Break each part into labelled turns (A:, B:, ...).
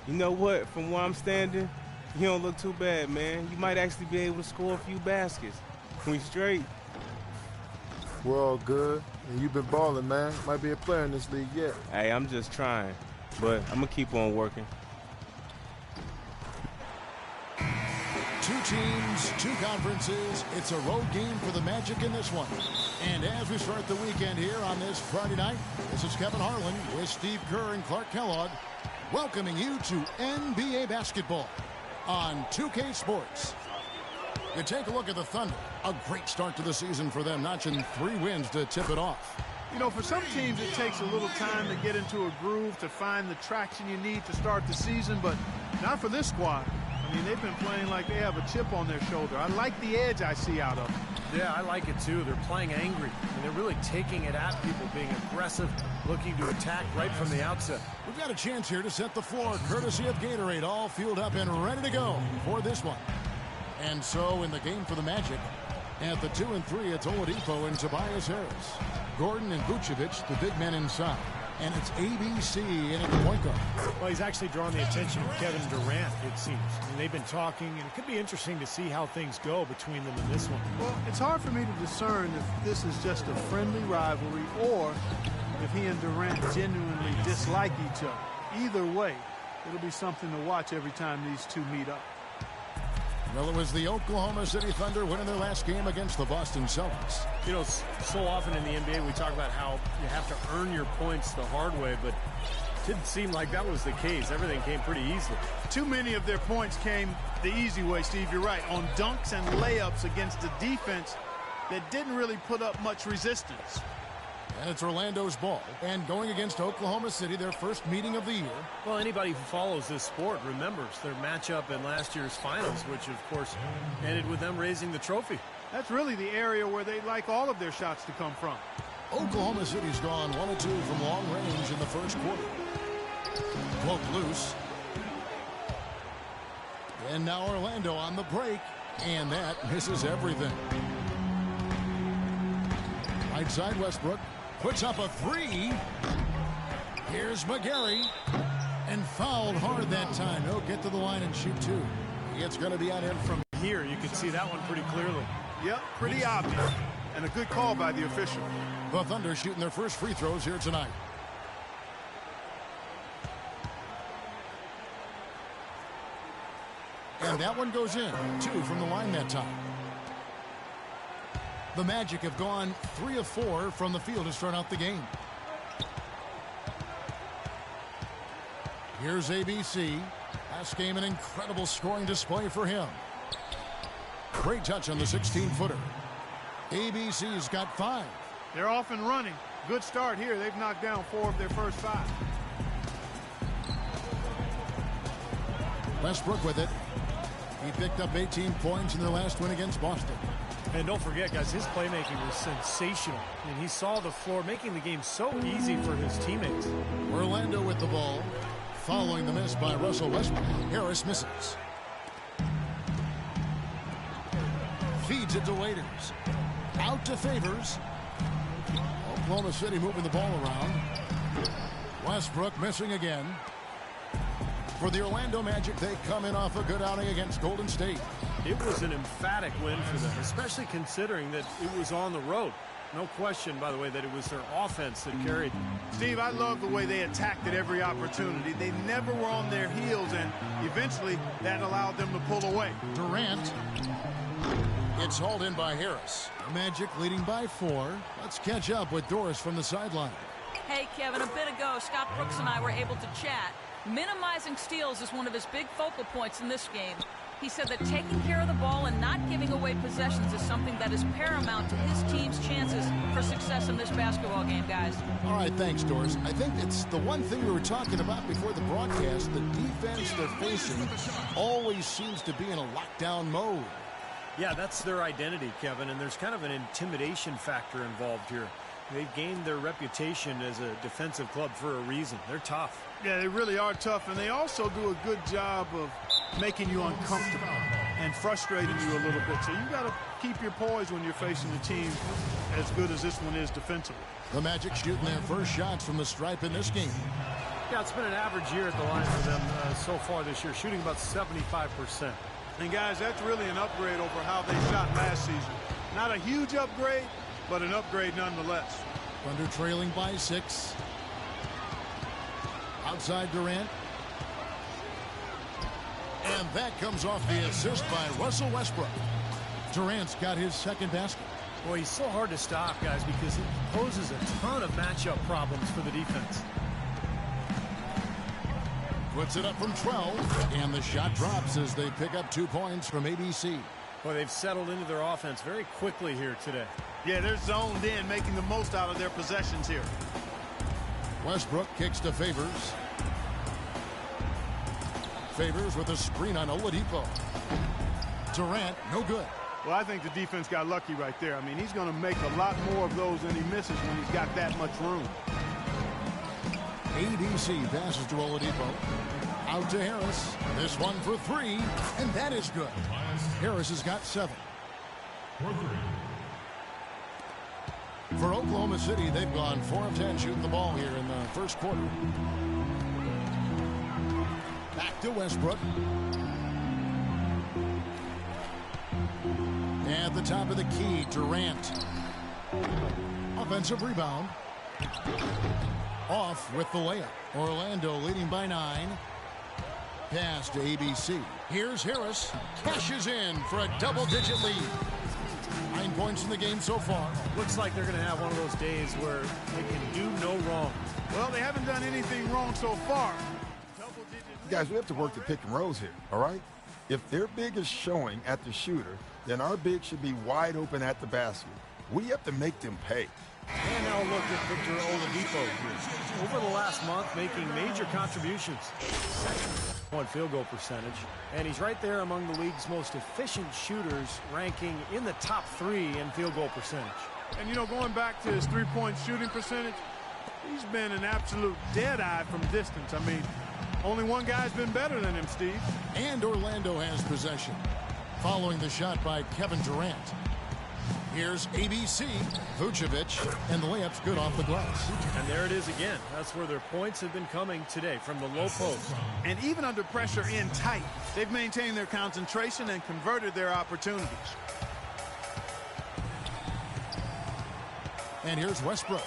A: You know what? From where I'm standing, you don't look too bad, man. You might actually be able to score a few baskets. We straight.
B: We're all good, and you've been balling, man. Might be a player in this league yet.
A: Hey, I'm just trying, but I'm gonna keep on working.
C: Two teams, two conferences. It's a road game for the Magic in this one. And as we start the weekend here on this Friday night, this is Kevin Harlan with Steve Kerr and Clark Kellogg, welcoming you to NBA basketball on 2K Sports. You take a look at the Thunder. A great start to the season for them, notching 3 wins to tip it off.
D: You know, for some teams, it takes a little time to get into a groove, to find the traction you need to start the season, but not for this squad. I mean, they've been playing like they have a chip on their shoulder. I like the edge I see out of them.
E: Yeah, I like it too. They're playing angry, and they're really taking it at people, being aggressive, looking to attack right from the outset.
C: We've got a chance here to set the floor, courtesy of Gatorade, all fueled up and ready to go for this one. And so in the game for the Magic, at the 2 and 3, it's Oladipo and Tobias Harris. Gordon and Vucevic, the big men inside. And it's ABC in at the point guard.
E: Well, he's actually drawn the attention of Kevin Durant, it seems. And they've been talking, and it could be interesting to see how things go between them in this one.
D: Well, it's hard for me to discern if this is just a friendly rivalry or if he and Durant genuinely dislike each other. Either way, it'll be something to watch every time these two meet up.
C: Well, it was the Oklahoma City Thunder winning their last game against the Boston Celtics.
E: You know, so often in the NBA we talk about how you have to earn your points the hard way, but it didn't seem like that was the case. Everything came pretty easily.
D: Too many of their points came the easy way, Steve. You're right. On dunks and layups against a defense that didn't really put up much resistance.
C: And it's Orlando's ball. And going against Oklahoma City, their first meeting of the year.
E: Well, anybody who follows this sport remembers their matchup in last year's finals, which, of course, ended with them raising the trophy.
D: That's really the area where they like all of their shots to come from.
C: Oklahoma City's gone 1 of 2 from long range in the first quarter. Poke loose. And now Orlando on the break. And that misses everything. Right side, Westbrook puts up a 3. Here's McGarry. And fouled hard that time. He'll get to the line and shoot 2. It's going to be on him from
E: here. You can see that one pretty clearly.
D: Yep, pretty obvious. And a good call by the official.
C: The Thunder shooting their first free throws here tonight. And that one goes in. 2 from the line that time. The Magic have gone 3 of 4 from the field to start out the game. Here's ABC. Last game, an incredible scoring display for him. Great touch on the 16-footer. ABC's got 5.
D: They're off and running. Good start here. They've knocked down 4 of their first 5.
C: Westbrook with it. He picked up 18 points in their last win against Boston.
E: And don't forget, guys, his playmaking was sensational. I mean, he saw the floor, making the game so easy for his teammates.
C: Orlando with the ball. Following the miss by Russell Westbrook. Harris misses. Feeds it to Waiters. Out to Favors. Oklahoma City moving the ball around. Westbrook missing again. For the Orlando Magic, they come in off a good outing against Golden State.
E: It was an emphatic win for them, especially considering that it was on the road. No question, by the way, that it was their offense that carried.
D: Steve, I love the way they attacked at every opportunity. They never were on their heels, and eventually that allowed them to pull away.
C: Durant. It's hauled in by Harris. Magic leading by 4. Let's catch up with Doris from the sideline.
F: Hey, Kevin, a bit ago, Scott Brooks and I were able to chat. Minimizing steals is one of his big focal points in this game. He said that taking care of the ball and not giving away possessions is something that is paramount to his team's chances for success in this basketball game, guys.
C: All right, thanks, Doris. I think it's the one thing we were talking about before the broadcast. The defense they're facing always seems to be in a lockdown mode.
E: Yeah, that's their identity, Kevin, and there's kind of an intimidation factor involved here. They've gained their reputation as a defensive club for a reason. They're tough.
D: Yeah, they really are tough, and they also do a good job of making you uncomfortable and frustrating you a little bit. So you got to keep your poise when you're facing a team as good as this one is defensively.
C: The Magic shooting their first shots from the stripe in this game.
E: Yeah, it's been an average year at the line for them so far this year, shooting about 75%.
D: And, guys, that's really an upgrade over how they shot last season. Not a huge upgrade, but an upgrade nonetheless.
C: Thunder trailing by 6. Outside Durant. And that comes off the assist by Russell Westbrook. Durant's got his second basket.
E: Boy, he's so hard to stop, guys, because he poses a ton of matchup problems for the defense.
C: Puts it up from 12, and the shot drops as they pick up 2 points from ABC.
E: Boy, they've settled into their offense very quickly here today.
D: Yeah, they're zoned in, making the most out of their possessions here.
C: Westbrook kicks to Favors. Favors with a screen on Oladipo. Durant, no good.
D: Well, I think the defense got lucky right there. I mean, he's going to make a lot more of those than he misses when he's got that much room.
C: ABC passes to Oladipo. Out to Harris. This one for 3, and that is good. Harris has got 7. For Oklahoma City, they've gone 4 of 10 shooting the ball here in the first quarter. Back to Westbrook. At the top of the key, Durant. Offensive rebound. Off with the layup. Orlando leading by 9. Pass to ABC. Here's Harris. Cashes in for a double-digit lead. 9 points in the game so far.
E: Looks like they're going to have one of those days where they can do no wrong.
D: Well, they haven't done anything wrong so far.
G: Guys, we have to work the pick and rolls here, all right? If their big is showing at the shooter, then our big should be wide open at the basket. We have to make them pay.
E: And now look at Victor Oladipo here. Over the last month, making major contributions. Second field goal percentage. And he's right there among the league's most efficient shooters, ranking in the top 3 in field goal percentage.
D: And, you know, going back to his three-point shooting percentage, he's been an absolute dead-eye from distance. I mean, only one guy's been better than him, Steve.
C: And Orlando has possession. Following the shot by Kevin Durant. Here's ABC, Vucevic, and the layup's good off the glass.
E: And there it is again. That's where their points have been coming today, from the low post.
D: And even under pressure in tight, they've maintained their concentration and converted their opportunities.
C: And here's Westbrook.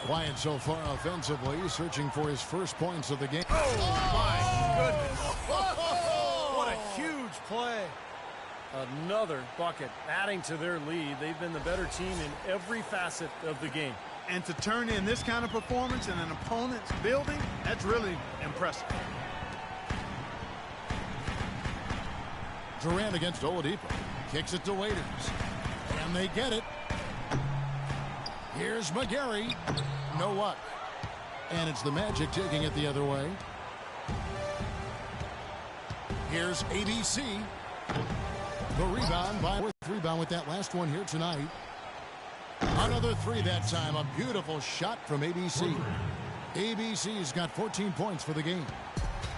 C: Quiet so far offensively, searching for his first points of the game.
E: Oh, my goodness. What a huge play. Another bucket adding to their lead. They've been the better team in every facet of the game.
D: And to turn in this kind of performance in an opponent's building, that's really impressive.
C: Durant against Oladipo. Kicks it to Waiters. And they get it. Here's McGarry. No luck. And it's the Magic taking it the other way. Here's ABC. The rebound with that last one here tonight. Another 3 that time. A beautiful shot from ABC. ABC's got 14 points for the game.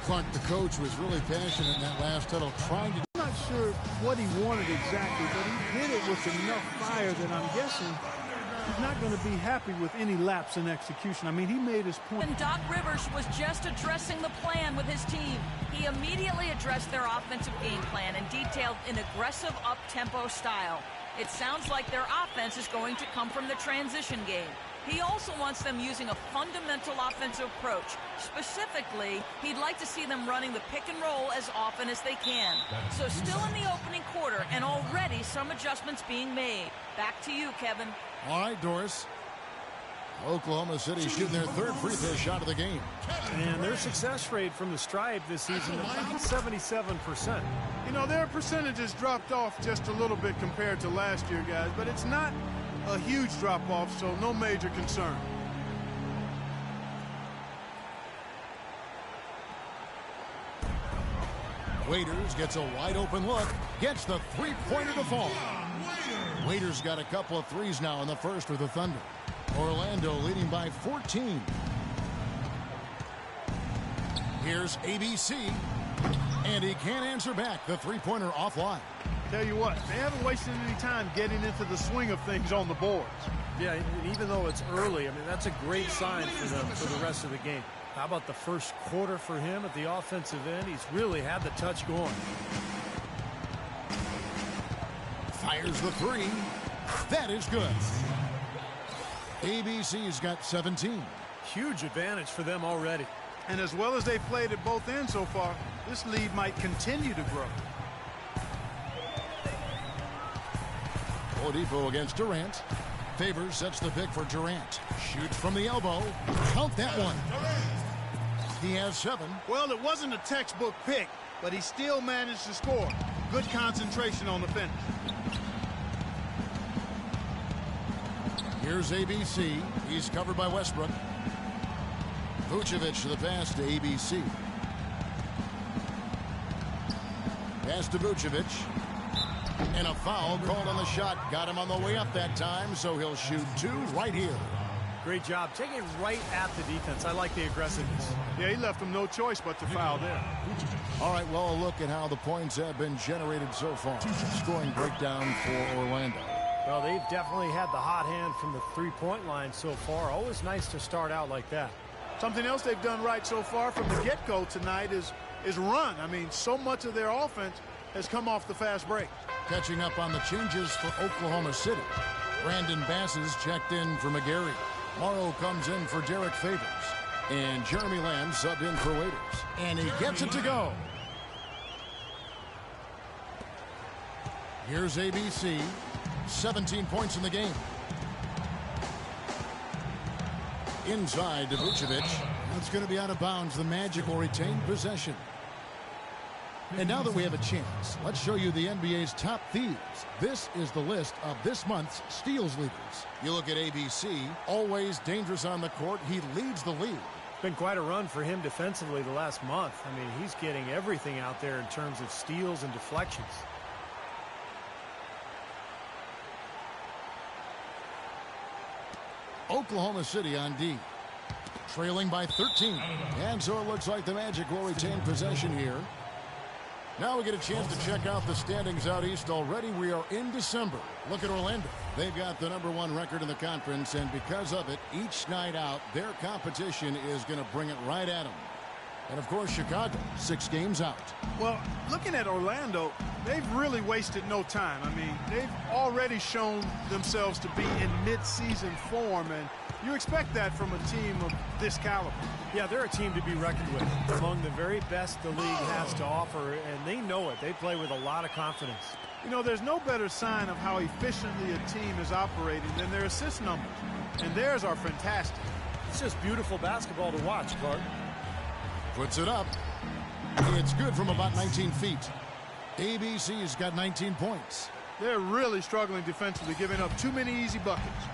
C: Clark, the coach, was really passionate in that last huddle, trying to...
D: I'm not sure what he wanted exactly, but he did it with enough fire that I'm guessing he's not going to be happy with any lapse in execution. I mean, he made his point.
F: And Doc Rivers was just addressing the plan with his team. He immediately addressed their offensive game plan and detailed an aggressive up-tempo style. It sounds like their offense is going to come from the transition game. He also wants them using a fundamental offensive approach. Specifically, he'd like to see them running the pick and roll as often as they can. So still in the opening quarter, and already some adjustments being made. Back to you, Kevin.
C: All right, Doris. Oklahoma City shooting their third free throw shot of the game.
E: And their success rate from the stripe this season is about 77%.
D: You know, their percentages dropped off just a little bit compared to last year, guys, but it's not a huge drop-off, so no major concern.
C: Waiters gets a wide-open look, gets the three-pointer to fall. Waiters got a couple of threes now in the first for the Thunder. Orlando leading by 14. Here's ABC, and he can't answer back. The three-pointer offline.
D: Tell you what, they haven't wasted any time getting into the swing of things on the boards.
E: Yeah, and even though it's early, I mean, that's a great sign for them for the rest of the game. How about the first quarter for him at the offensive end? He's really had the touch going.
C: Fires the three. That is good. ABC's got 17.
E: Huge advantage for them already.
D: And as well as they've played at both ends so far, this lead might continue to grow.
C: Oladipo against Durant. Favors sets the pick for Durant. Shoots from the elbow. Count that one. He has 7.
D: Well, it wasn't a textbook pick, but he still managed to score. Good concentration on the finish.
C: Here's ABC. He's covered by Westbrook. Vucevic to the pass to ABC. Pass to Vucevic. And a foul called on the shot. Got him on the way up that time, so he'll shoot 2 right here.
E: Great job. Taking it right at the defense. I like the aggressiveness.
D: Yeah, he left him no choice but to foul there.
C: All right, well, a look at how the points have been generated so far. Scoring breakdown for Orlando.
E: Well, they've definitely had the hot hand from the three-point line so far. Always nice to start out like that.
D: Something else they've done right so far from the get-go tonight is run. I mean, so much of their offense has come off the fast break.
C: Catching up on the changes for Oklahoma City. Brandon Bass is checked in for McGarry. Morrow comes in for Derek Favors. And Jeremy Lamb subbed in for Waiters. And he gets it to go. Here's ABC. 17 points in the game. Inside to Vucevic. That's going to be out of bounds. The Magic will retain possession. And now that we have a chance, let's show you the NBA's top thieves. This is the list of this month's steals leaders. You look at ABC, always dangerous on the court. He leads the league.
E: It's been quite a run for him defensively the last month. I mean, he's getting everything out there in terms of steals and deflections.
C: Oklahoma City on D. Trailing by 13. And so it looks like the Magic will retain possession here. Now we get a chance to check out the standings out east already. We are in December. Look at Orlando. They've got the #1 record in the conference, and because of it, each night out, their competition is going to bring it right at them. And, of course, Chicago, 6 games out.
D: Well, looking at Orlando, they've really wasted no time. I mean, they've already shown themselves to be in mid-season form, and you expect that from a team of this caliber.
E: Yeah, they're a team to be reckoned with. Among the very best the league has to offer, and they know it. They play with a lot of confidence.
D: You know, there's no better sign of how efficiently a team is operating than their assist numbers. And theirs are fantastic.
E: It's just beautiful basketball to watch, Clark.
C: Puts it up. It's good from about 19 feet. ABC's got 19 points.
D: They're really struggling defensively, giving up too many easy buckets.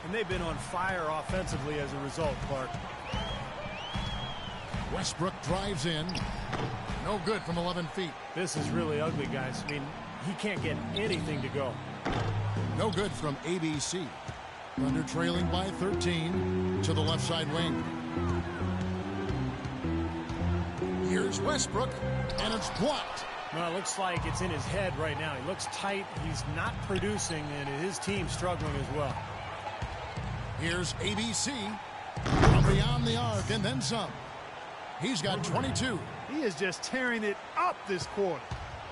E: And they've been on fire offensively as a result, Clark.
C: Westbrook drives in. No good from 11 feet.
E: This is really ugly, guys. I mean, he can't get anything to go.
C: No good from ABC. Thunder trailing by 13 to the left side wing. Here's Westbrook, and it's blocked.
E: Well, it looks like it's in his head right now. He looks tight. He's not producing, and his team's struggling as well.
C: Here's ABC from beyond the arc and then some. He's got 22.
D: He is just tearing it up this quarter.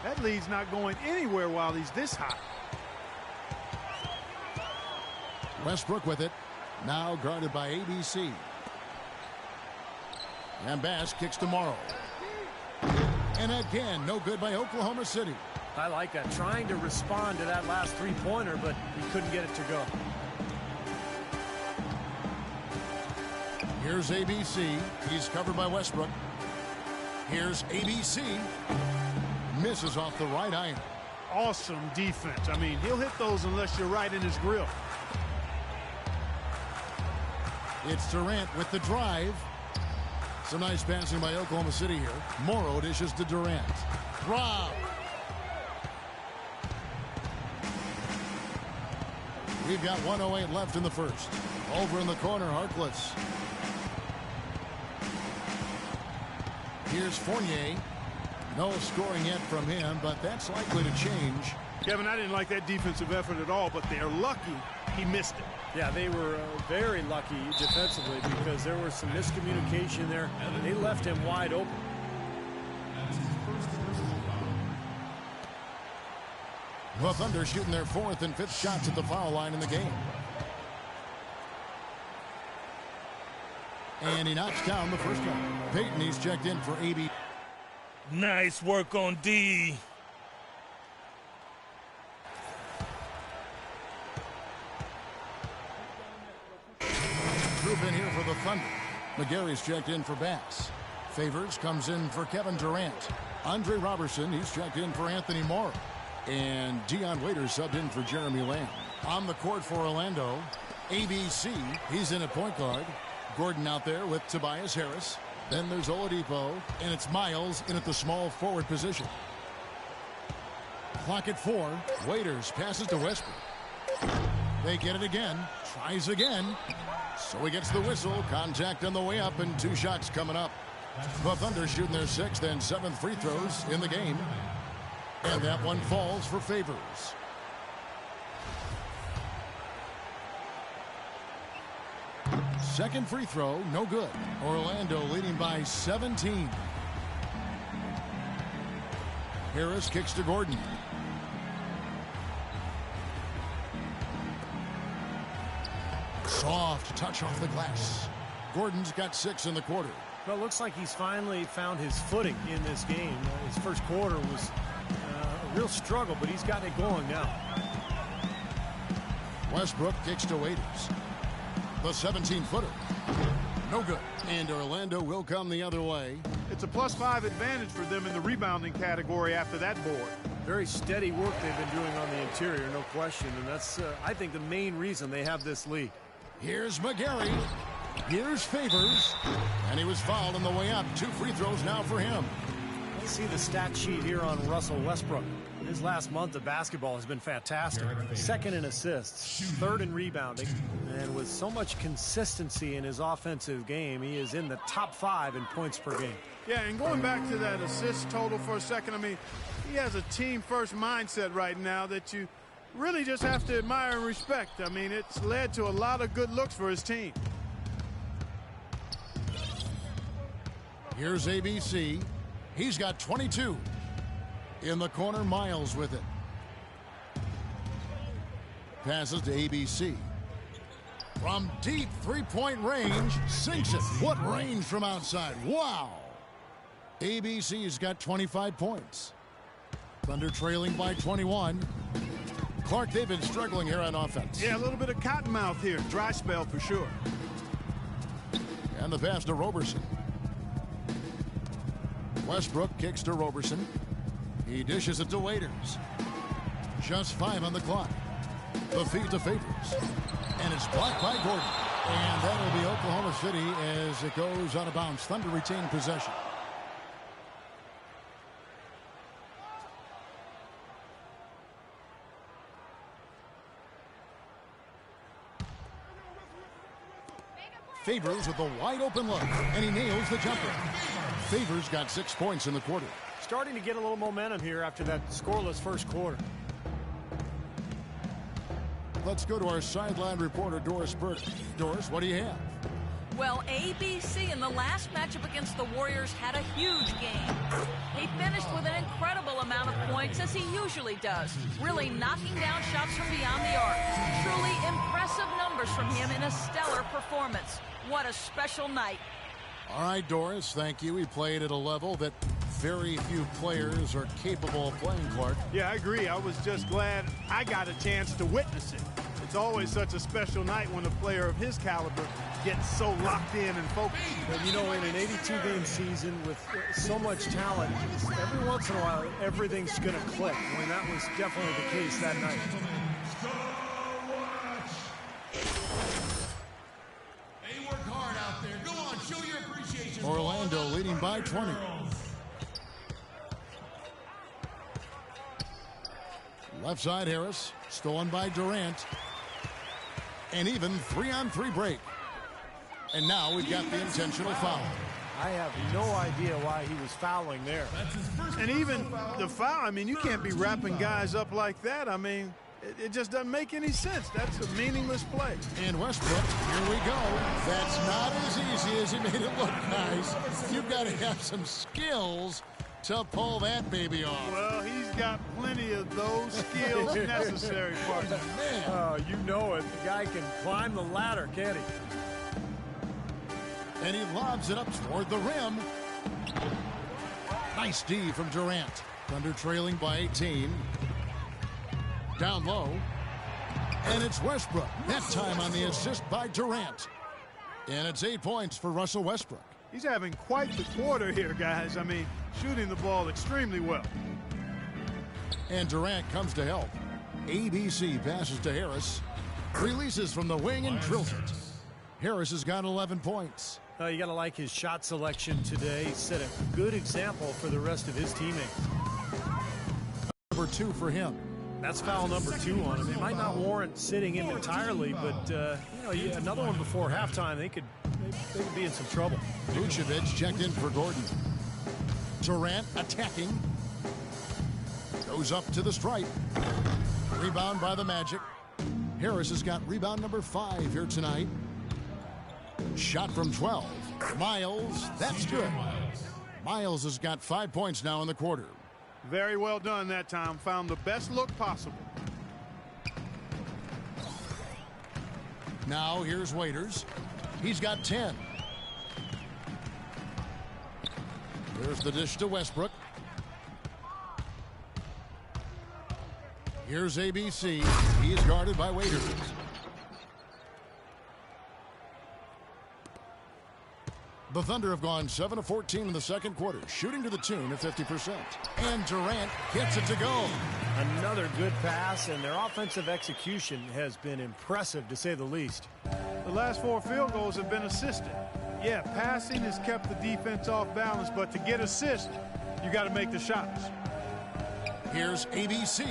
D: That lead's not going anywhere while he's this hot.
C: Westbrook with it. Now guarded by ABC. And Bass kicks to Morrow. And again, no good by Oklahoma City.
E: I like that. Trying to respond to that last three-pointer, but he couldn't get it to go.
C: Here's ABC. He's covered by Westbrook. Here's ABC. Misses off the right iron.
D: Awesome defense. I mean, he'll hit those unless you're right in his grill.
C: It's Durant with the drive. Some nice passing by Oklahoma City here. Morrow dishes to Durant. Rob. We've got 1:08 left in the first. Over in the corner, Harkless. Here's Fournier. No scoring yet from him, but that's likely to change.
D: Kevin, I didn't like that defensive effort at all, but they're lucky he missed it.
E: Yeah, they were very lucky defensively because there was some miscommunication there. They left him wide open.
C: The Thunder shooting their 4th and 5th shots at the foul line in the game. And he knocks down the first one. Peyton, he's checked in for AB.
H: Nice work on D.
C: Group in here for the Thunder. McGarry's checked in for Bass. Favors comes in for Kevin Durant. Andre Robertson, he's checked in for Anthony Morrow. And Dion Waiters subbed in for Jeremy Lamb. On the court for Orlando, ABC, he's in at point guard. Gordon out there with Tobias Harris. Then there's Oladipo, and it's Miles in at the small forward position. Clock at 4. Waiters passes to Westbrook. They get it again. Tries again. So he gets the whistle. Contact on the way up, and 2 shots coming up. The Thunder shooting their 6th and 7th free throws in the game. And that one falls for Favors. Second free throw, no good. Orlando leading by 17. Harris kicks to Gordon. Soft touch off the glass. Gordon's got 6 in the quarter.
E: Well, it looks like he's finally found his footing in this game. His first quarter was a real struggle, but he's got it going now.
C: Westbrook kicks to Waiters. The 17-footer. No good. And Orlando will come the other way.
D: It's a +5 advantage for them in the rebounding category after that board.
E: Very steady work they've been doing on the interior, no question. And that's, I think, the main reason they have this lead.
C: Here's McGarry. Here's Favors. And he was fouled on the way up. 2 free throws now for him.
E: Let's see the stat sheet here on Russell Westbrook. His last month of basketball has been fantastic. 2nd in assists, 3rd in rebounding, and with so much consistency in his offensive game, he is in the top 5 in points per game.
D: Yeah, and going back to that assist total for a second, I mean, he has a team-first mindset right now that you really just have to admire and respect. I mean, it's led to a lot of good looks for his team.
C: Here's ABC. He's got 22. In the corner, Miles with it. Passes to ABC. From deep three-point range, sinks it. What range from outside. Wow. ABC's got 25 points. Thunder trailing by 21. Clark, they've been struggling here on offense.
D: Yeah, a little bit of cottonmouth here. Dry spell for sure.
C: And the pass to Roberson. Westbrook kicks to Roberson. He dishes it to Waiters. Just 5 on the clock. The feed to Favors. And it's blocked by Gordon. And that'll be Oklahoma City as it goes out of bounds. Thunder retain possession. Favors with a wide open look. And he nails the jumper. Favors got 6 points in the quarter.
E: Starting to get a little momentum here after that scoreless first quarter.
C: Let's go to our sideline reporter, Doris Burke. Doris, what do you have?
F: Well, ABC in the last matchup against the Warriors had a huge game. He finished with an incredible amount of points, as he usually does, really knocking down shots from beyond the arc. Truly impressive numbers from him in a stellar performance. What a special night.
C: All right, Doris, thank you. He played at a level that very few players are capable of playing, Clark.
D: Yeah, I agree. I was just glad I got a chance to witness it. It's always such a special night when a player of his caliber gets so locked in and focused.
E: And you know, in an 82-game season with so much talent, every once in a while, everything's going to click. I mean, that was definitely the case that night.
I: They work hard out there. Go on, show your appreciation.
C: Orlando leading by 20. Left side, Harris. Stolen by Durant. And even 3-on-3 break. And now we've got the intentional foul.
E: I have no idea why he was fouling there.
D: And even the foul, I mean, you can't be wrapping guys up like that. I mean, it just doesn't make any sense. That's a meaningless play.
C: And Westbrook, here we go. That's not as easy as he made it look, guys. You've got to have some skills to pull that baby off.
D: Well, he's got plenty of those skills necessary, partner.
C: Man.
E: You know it. The guy can climb the ladder, can't he?
C: And he lobs it up toward the rim. Nice D from Durant. Thunder trailing by 18. Down low. And it's Westbrook. That time on the assist by Durant. And it's 8 points for Russell Westbrook.
D: He's having quite the quarter here, guys. I mean, shooting the ball extremely well.
C: And Durant comes to help. ABC passes to Harris. Releases from the wing and drills it. Harris has got 11 points.
E: You got to like his shot selection today. He set a good example for the rest of his teammates.
C: Number 2 for him.
E: That's foul number 2 on him. It might not warrant sitting him entirely, but another one before halftime, they could be in some trouble.
C: Vucevic checked in for Gordon. Durant attacking. Goes up to the stripe. Rebound by the Magic. Harris has got rebound number 5 here tonight. Shot from 12. Miles, that's good. Miles has got 5 points now in the quarter.
D: Very well done that time. Found the best look possible.
C: Now here's Waiters. He's got 10. There's the dish to Westbrook. Here's ABC. He is guarded by Waiters. The Thunder have gone 7 of 14 in the second quarter, shooting to the tune of 50%. And Durant gets it to go.
E: Another good pass, and their offensive execution has been impressive, to say the least.
D: The last 4 field goals have been assisted. Yeah, passing has kept the defense off balance, but to get assists, you got to make the shots.
C: Here's ABC.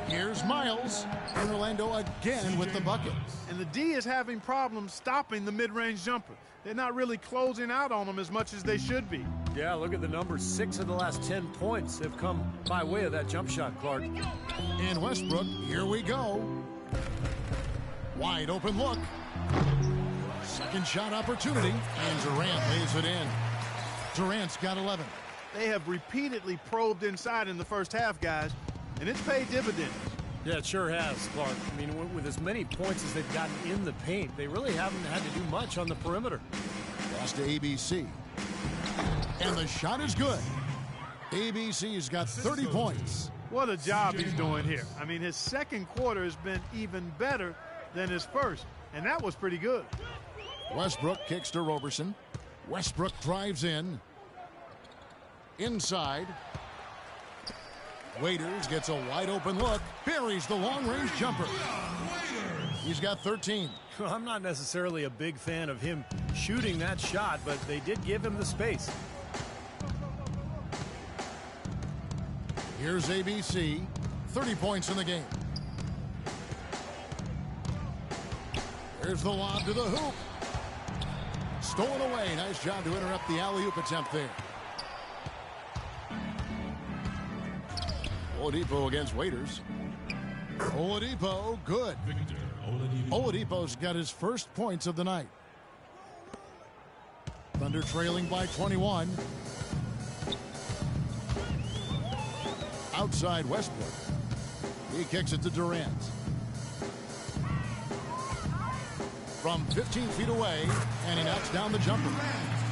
C: Here's Miles. And Orlando again with the bucket.
D: And the D is having problems stopping the mid-range jumper. They're not really closing out on them as much as they should be.
E: Yeah, look at the numbers. 6 of the last 10 points have come by way of that jump shot, Clark.
C: And Westbrook, here we go. Wide open look. Second shot opportunity. And Durant lays it in. Durant's got 11.
D: They have repeatedly probed inside in the first half, guys, and it's paid dividends.
E: Yeah, it sure has, Clark. I mean, with as many points as they've gotten in the paint, they really haven't had to do much on the perimeter.
C: Pass to ABC. And the shot is good. ABC's got 30 points.
D: What a job he's doing here. I mean, his second quarter has been even better than his first, and that was pretty good.
C: Westbrook kicks to Roberson. Westbrook drives in. Inside. Waiters gets a wide open look. Buries the long-range jumper. He's got 13.
E: Well, I'm not necessarily a big fan of him shooting that shot, but they did give him the space.
C: Here's ABC. 30 points in the game. Here's the lob to the hoop. Stolen away. Nice job to interrupt the alley-oop attempt there. Oladipo against Waiters. Oladipo, good. Oladipo's got his first points of the night. Thunder trailing by 21. Outside Westbrook. He kicks it to Durant. From 15 feet away, and he knocks down the jumper.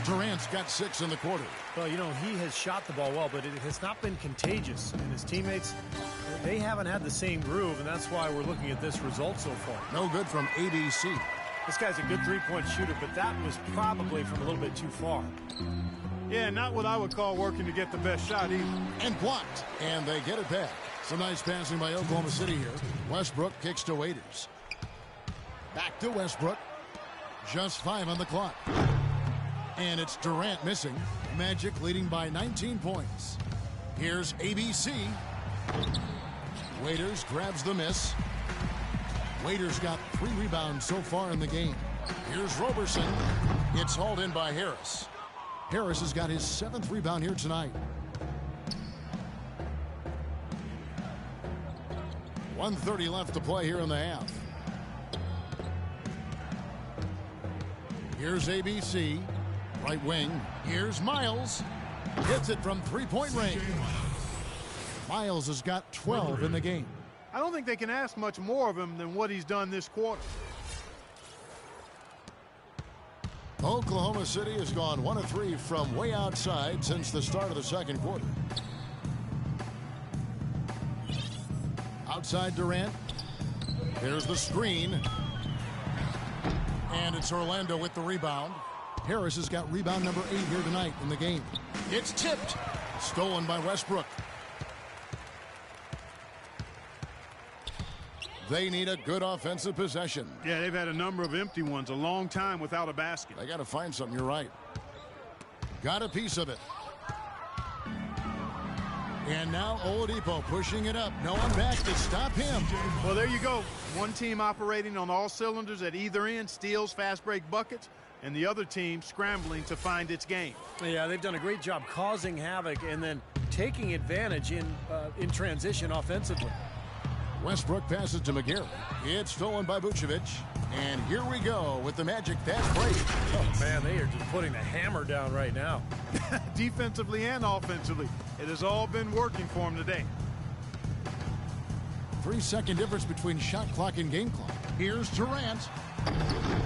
C: Durant's got 6 in the quarter.
E: Well, you know, he has shot the ball well, but it has not been contagious. And his teammates, they haven't had the same groove, and that's why we're looking at this result so far.
C: No good from ABC.
E: This guy's a good three-point shooter, but that was probably from a little bit too far.
D: Yeah, not what I would call working to get the best shot either.
C: And blocked, and they get it back. Some nice passing by Oklahoma City here. Westbrook kicks to Waiters. Back to Westbrook. Just 5 on the clock. And it's Durant missing. Magic leading by 19 points. Here's ABC. Waiters grabs the miss. Waiters got 3 rebounds so far in the game. Here's Roberson. It's hauled in by Harris. Harris has got his 7th rebound here tonight. 1:30 left to play here in the half. Here's ABC, right wing. Here's Miles. Hits it from three-point range. Miles has got 12 in the game.
D: I don't think they can ask much more of him than what he's done this quarter.
C: Oklahoma City has gone 1 of 3 from way outside since the start of the second quarter. Outside Durant. There's the screen. And it's Orlando with the rebound. Harris has got rebound number 8 here tonight in the game. It's tipped. Stolen by Westbrook. They need a good offensive possession.
D: Yeah, they've had a number of empty ones, a long time without a basket.
C: They got to find something. You're right. Got a piece of it. And now Oladipo pushing it up. No one back to stop him.
D: Well, there you go. One team operating on all cylinders at either end, steals, fast break buckets, and the other team scrambling to find its game.
E: Yeah, they've done a great job causing havoc and then taking advantage in transition offensively.
C: Westbrook passes to McGarry. It's stolen by Vucevic. And here we go with the Magic fast break.
E: Oh, man, they are just putting the hammer down right now.
D: Defensively and offensively. It has all been working for them today.
C: 3-second difference between shot clock and game clock. Here's Durant.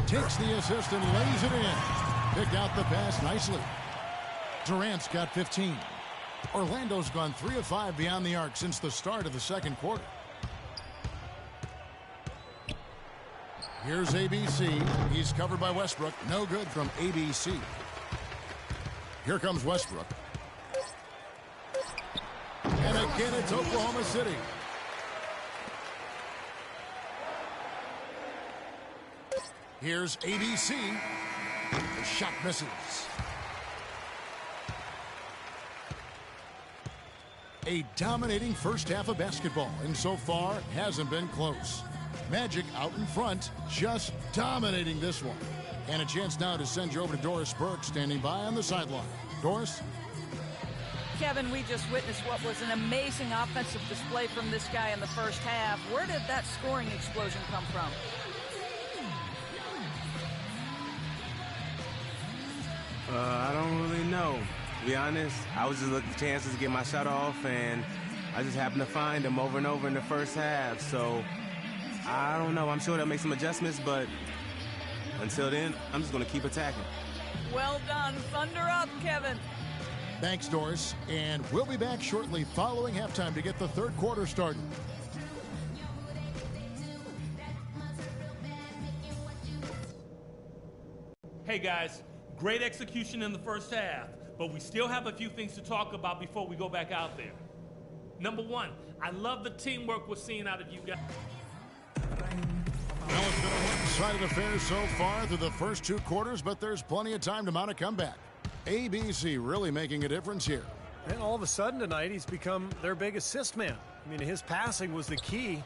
C: Takes the assist and lays it in. Picked out the pass nicely. Durant's got 15. Orlando's gone 3 of 5 beyond the arc since the start of the second quarter. Here's ABC. He's covered by Westbrook. No good from ABC. Here comes Westbrook. And again, it's Oklahoma City. Here's ABC. The shot misses. A dominating first half of basketball, and so far hasn't been close. Magic out in front, just dominating this one. And a chance now to send you over to Doris Burke, standing by on the sideline. Doris?
F: Kevin, we just witnessed what was an amazing offensive display from this guy in the first half. Where did that scoring explosion come from?
A: I don't really know. To be honest, I was just looking for chances to get my shot off, and I just happened to find them over and over in the first half. So, I don't know. I'm sure they'll make some adjustments, but until then, I'm just going to keep attacking.
F: Well done. Thunder up, Kevin.
C: Thanks, Doris. And we'll be back shortly following halftime to get the third quarter started.
H: Hey, guys. Great execution in the first half, but we still have a few things to talk about before we go back out there. Number one, I love the teamwork we're seeing out of you guys.
C: Well, it's been a one-sided affair so far through the first 2 quarters, but there's plenty of time to mount a comeback. ABC really making a difference here.
E: And all of a sudden tonight, he's become their big assist man. I mean, his passing was the key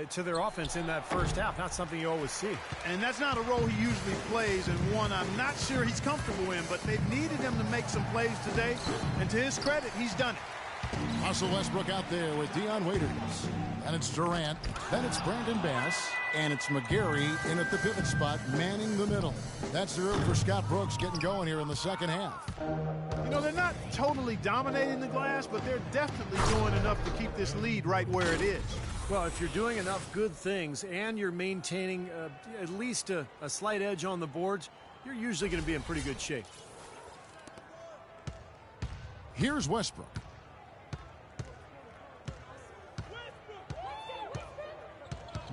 E: to their offense in that first half. Not something you always see.
D: And that's not a role he usually plays, and one I'm not sure he's comfortable in, but they've needed him to make some plays today, and to his credit, he's done it.
C: Russell Westbrook out there with Dion Waiters. And it's Durant. Then it's Brandon Bass. And it's McGarry in at the pivot spot, manning the middle. That's the room for Scott Brooks getting going here in the second half.
D: You know, they're not totally dominating the glass, but they're definitely doing enough to keep this lead right where it is.
E: Well, if you're doing enough good things and you're maintaining at least a slight edge on the boards, you're usually going to be in pretty good shape.
C: Here's Westbrook.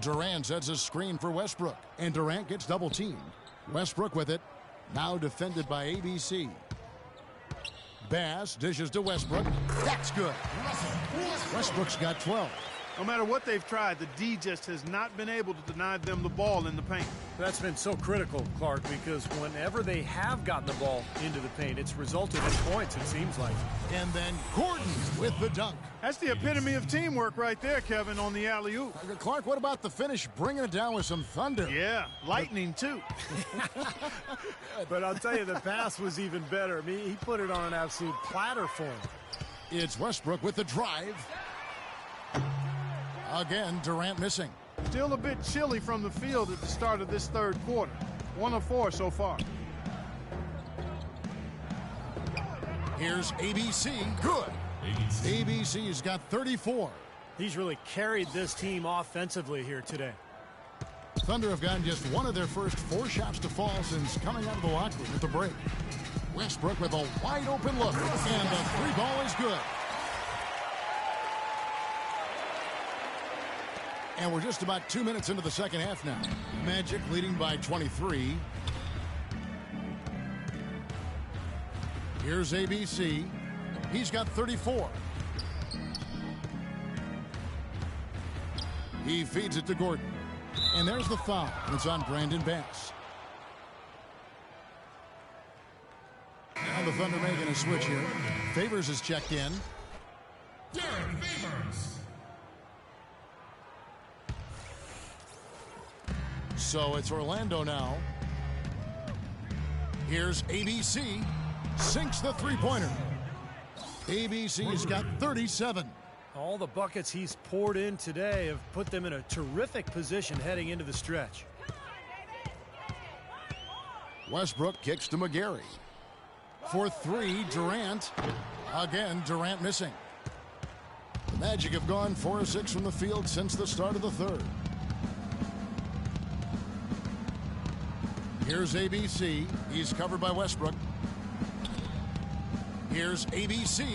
C: Durant sets a screen for Westbrook, and Durant gets double-teamed. Westbrook with it, now defended by ABC. Bass dishes to Westbrook. That's good. Westbrook's got 12.
D: No matter what they've tried, the D just has not been able to deny them the ball in the paint.
E: That's been so critical, Clark, because whenever they have gotten the ball into the paint, it's resulted in points, it seems like.
C: And then Gordon with the dunk.
D: That's the epitome of teamwork right there, Kevin, on the alley-oop.
C: Clark, what about the finish, bringing it down with some thunder?
D: Yeah, lightning, too.
E: But I'll tell you, the pass was even better. I mean, he put it on an absolute platter for him.
C: It's Westbrook with the drive. Again, Durant missing.
D: Still a bit chilly from the field at the start of this third quarter. 1 of 4 so far.
C: Here's ABC. Good. ABC's got 34.
E: He's really carried this team offensively here today.
C: Thunder have gotten just one of their first 4 shots to fall since coming out of the locker room at the break. Westbrook with a wide open look, and the 3 ball is good. And we're just about 2 minutes into the second half now. Magic leading by 23. Here's ABC. He's got 34. He feeds it to Gordon. And there's the foul. It's on Brandon Bass. Now the Thunder making a switch here. Favors is checked in.
I: Derek Favors.
C: So it's Orlando now. Here's ABC. Sinks the three-pointer. ABC's got 37.
E: All the buckets he's poured in today have put them in a terrific position heading into the stretch.
C: Westbrook kicks to McGarry. For 3, Durant. Again, Durant missing. The Magic have gone 4 of 6 from the field since the start of the third. Here's ABC. He's covered by Westbrook. Here's ABC.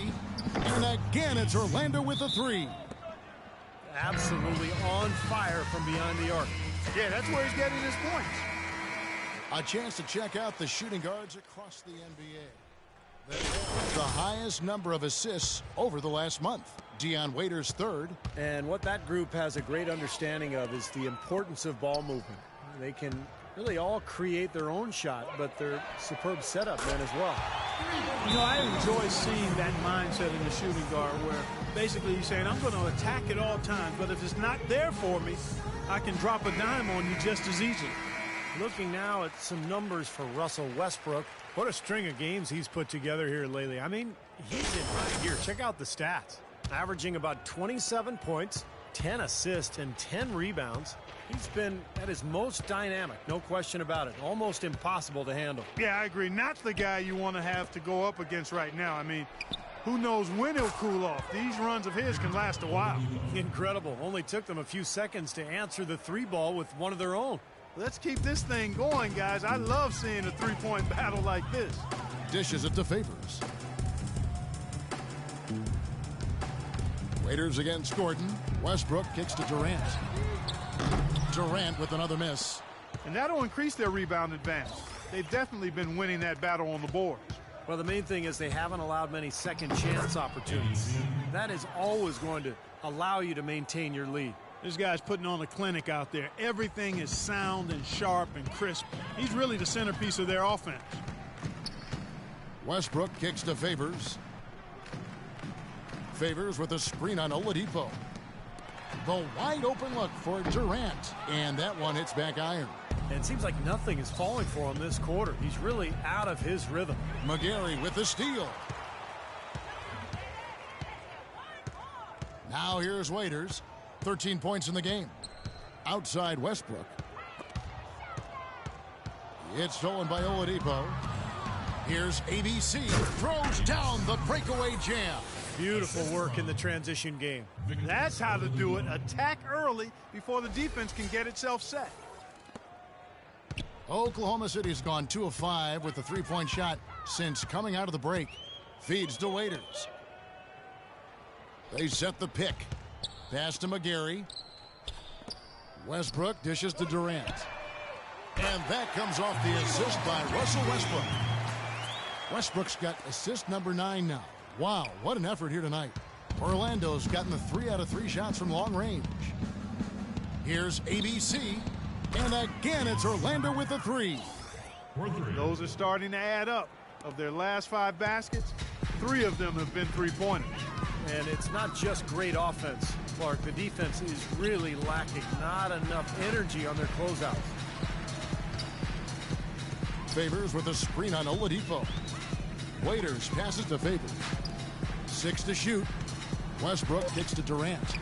C: And again, it's Orlando with the 3.
E: Absolutely on fire from behind the arc.
D: Yeah, that's where he's getting his points.
C: A chance to check out the shooting guards across the NBA. They have the highest number of assists over the last month. Dion Waiters 3rd.
E: And what that group has a great understanding of is the importance of ball movement. They can really all create their own shot, but they're superb setup men as well.
D: You know, I enjoy seeing that mindset in the shooting guard where basically he's saying, I'm going to attack at all times, but if it's not there for me, I can drop a dime on you just as easily.
E: Looking now at some numbers for Russell Westbrook. What a string of games he's put together here lately. I mean, he's in high gear. Check out the stats. Averaging about 27 points, 10 assists, and 10 rebounds. He's been at his most dynamic, no question about it. Almost impossible to handle.
D: Yeah, I agree. Not the guy you want to have to go up against right now. I mean, who knows when he'll cool off. These runs of his can last a while.
E: Incredible. Only took them a few seconds to answer the 3-ball with one of their own.
D: Let's keep this thing going, guys. I love seeing a 3-point battle like this.
C: Dishes it to Favors. Waiters against Gordon. Westbrook kicks to Durant. Durant with another miss.
D: And that'll increase their rebound advantage. They've definitely been winning that battle on the boards.
E: Well, the main thing is they haven't allowed many second chance opportunities. That is always going to allow you to maintain your lead.
D: This guy's putting on a clinic out there. Everything is sound and sharp and crisp. He's really the centerpiece of their offense.
C: Westbrook kicks to Favors. Favors with a screen on Oladipo. The wide open look for Durant. And that one hits back iron.
E: And it seems like nothing is falling for him this quarter. He's really out of his rhythm.
C: McGarry with the steal. Now here's Waiters. 13 points in the game. Outside Westbrook. It's stolen by Oladipo. Here's ABC. Throws down the breakaway jam.
E: Beautiful work in the transition game.
D: That's how to do it. Attack early before the defense can get itself set.
C: Oklahoma City's gone 2 of 5 with the 3-point shot since coming out of the break. Feeds to Waiters. They set the pick. Pass to McGarry. Westbrook dishes to Durant. And that comes off the assist by Russell Westbrook. Westbrook's got assist number 9 now. Wow, what an effort here tonight. Orlando's gotten the 3 out of 3 shots from long range. Here's ABC. And again, it's Orlando with the 3.
D: Those are starting to add up. Of their last 5 baskets, 3 of them have been three-pointers.
E: And it's not just great offense, Clark. The defense is really lacking. Not enough energy on their closeouts.
C: Favors with a screen on Oladipo. Waiters passes to Favors. 6 to shoot. Westbrook kicks to Durant.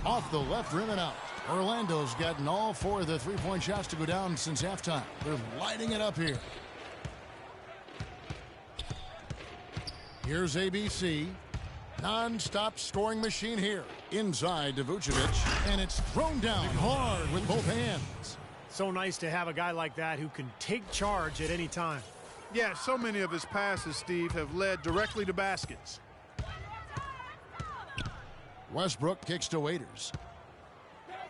C: Off the left rim and out. Orlando's gotten all 4 of the three-point shots to go down since halftime. They're lighting it up here. Here's ABC. Non-stop scoring machine here. Inside to Vucevic. And it's thrown down hard with both hands.
E: So nice to have a guy like that who can take charge at any time.
D: Yeah, so many of his passes, Steve, have led directly to baskets.
C: Westbrook kicks to Waiters.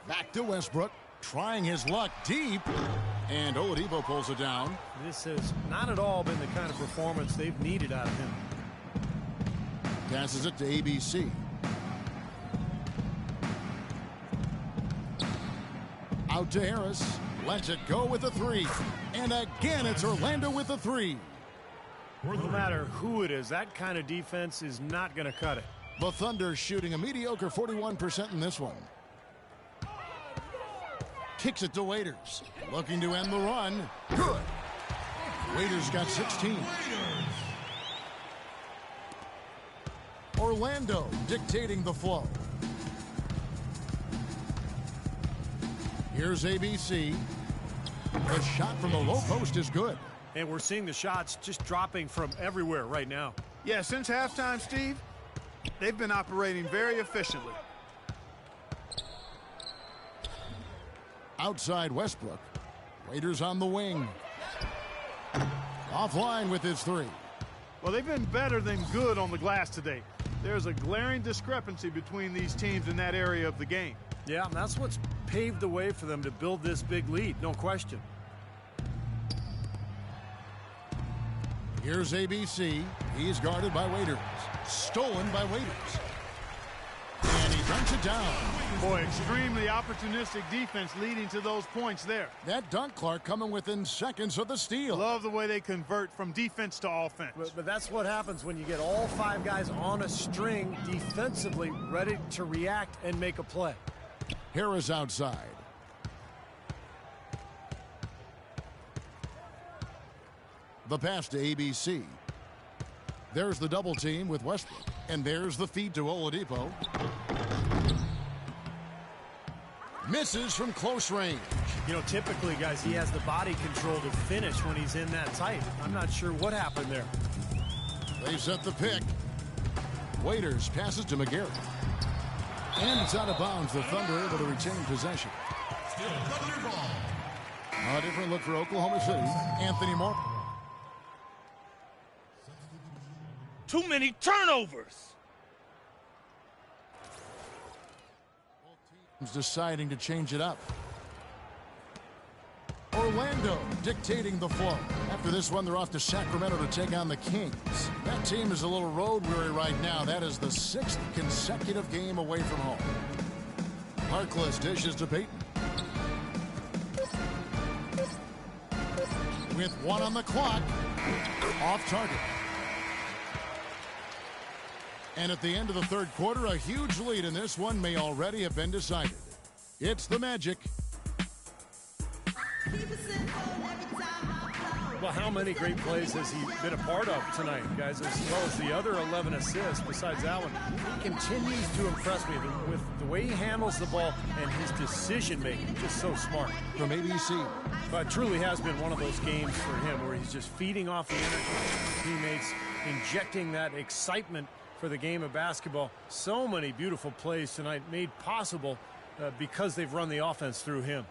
C: Back to Westbrook, trying his luck deep. And Oladipo pulls it down.
E: This has not at all been the kind of performance they've needed out of him.
C: Passes it to ABC. Out to Harris. Lets it go with a 3. And again, it's Orlando with a 3.
E: No matter who it is, that kind of defense is not going to cut it.
C: The Thunder shooting a mediocre 41% in this one. Kicks it to Waiters. Looking to end the run. Good. Waiters got 16. Orlando dictating the flow. Here's ABC. The shot from the low post is good.
E: And we're seeing the shots just dropping from everywhere right now.
D: Yeah, since halftime, Steve, they've been operating very efficiently.
C: Outside Westbrook. Waiters on the wing. Offline with his 3.
D: Well, they've been better than good on the glass today. There's a glaring discrepancy between these teams in that area of the game.
E: Yeah, and that's what's paved the way for them to build this big lead, no question.
C: Here's ABC. He's guarded by Waiters. Stolen by Waiters. And he dunks it down.
D: Boy, extremely opportunistic defense leading to those points there.
C: That dunk, Clark, coming within seconds of the steal.
D: Love the way they convert from defense to offense.
E: But that's what happens when you get all 5 guys on a string defensively ready to react and make a play.
C: Harris outside. The pass to ABC. There's the double team with Westbrook. And there's the feed to Oladipo. Misses from close range.
E: You know, typically, guys, he has the body control to finish when he's in that tight. I'm not sure what happened there.
C: They set the pick. Waiters passes to McGarry. And it's out of bounds. The Thunder able to retain possession.
I: Still Thunder ball.
C: A different look for Oklahoma City. Anthony Moore.
H: Too many turnovers.
C: Teams deciding to change it up. Orlando dictating the flow. After this one, they're off to Sacramento to take on the Kings. That team is a little road weary right now. That is the 6th consecutive game away from home. Harkless dishes to Payton. With 1 on the clock. Off target. And at the end of the 3rd quarter, a huge lead in this one may already have been decided. It's the Magic.
E: Well, how many great plays has he been a part of tonight, guys, as well as the other 11 assists besides that one? He continues to impress me with the way he handles the ball and his decision-making, just so smart.
C: From ABC.
E: But it truly has been one of those games for him where he's just feeding off the energy of his teammates, injecting that excitement for the game of basketball. So many beautiful plays tonight made possible because they've run the offense through him.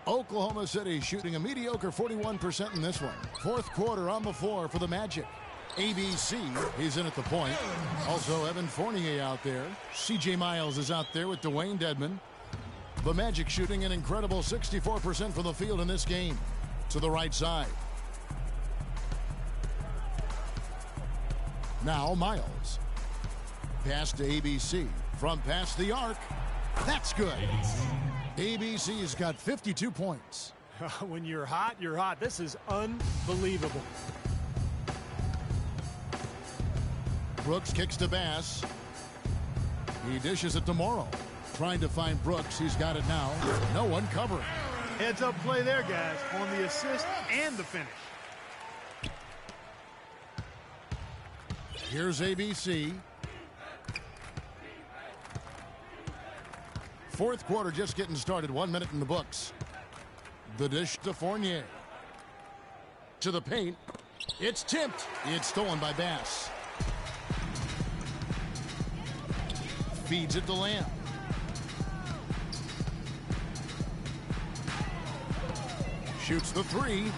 C: Oklahoma City shooting a mediocre 41% in this one. 4th quarter on the floor for the Magic. ABC, he's in at the point. Also Evan Fournier out there. C.J. Miles is out there with Dwayne Dedmon. The Magic shooting an incredible 64% from the field in this game. To the right side. Now Miles. Pass to ABC. From past the arc. That's good. ABC's got 52 points.
E: When you're hot, you're hot. This is unbelievable.
C: Brooks kicks to Bass. He dishes it to Morrow. Trying to find Brooks. He's got it now. No one covering.
D: Heads up play there, guys, on the assist and the finish.
C: Here's ABC. Fourth quarter just getting started. 1 minute in the books. The dish to Fournier. To the paint. It's tipped. It's stolen by Bass. Feeds it to Lamb. Shoots the three.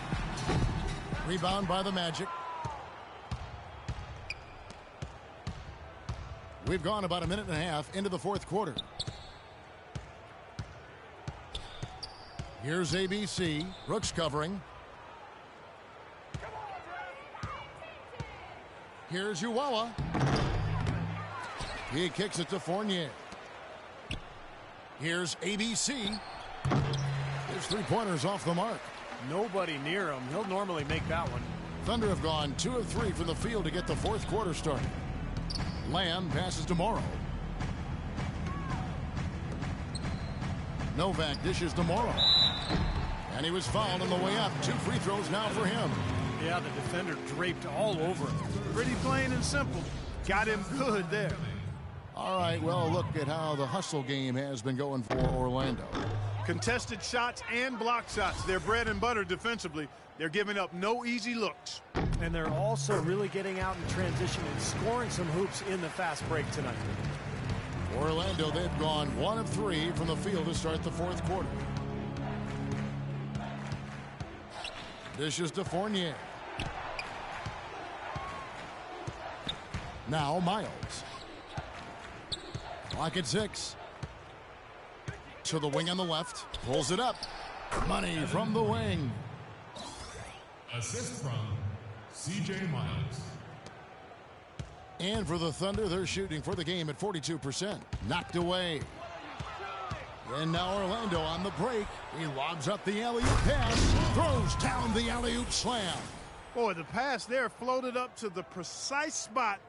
C: Rebound by the Magic. We've gone about a minute and a half into the fourth quarter. Here's ABC. Brooks covering. Here's Uwawa. He kicks it to Fournier. Here's ABC. His three-pointers off the mark.
E: Nobody near him. He'll normally make that one.
C: Thunder have gone 2 of 3 from the field to get the fourth quarter started. Lamb passes to Morrow. Novak dishes to Morrow. And he was fouled on the way up. 2 free throws now for him.
E: Yeah, the defender draped all over him.
D: Pretty plain and simple. Got him good there.
C: All right, well, look at how the hustle game has been going for Orlando.
D: Contested shots and block shots. They're bread and butter defensively. They're giving up no easy looks.
E: And they're also really getting out in transition and scoring some hoops in the fast break tonight.
C: Orlando, they've gone 1 of 3 from the field to start the fourth quarter. Dishes to Fournier. Now Miles. Clock at 6. To the wing on the left. Pulls it up. Money from the wing.
I: Assist from C.J. Miles.
C: And for the Thunder, they're shooting for the game at 42%. Knocked away. And now Orlando on the break. He lobs up the alley-oop pass. Throws down the alley-oop slam.
D: Boy, the pass there floated up to the precise spot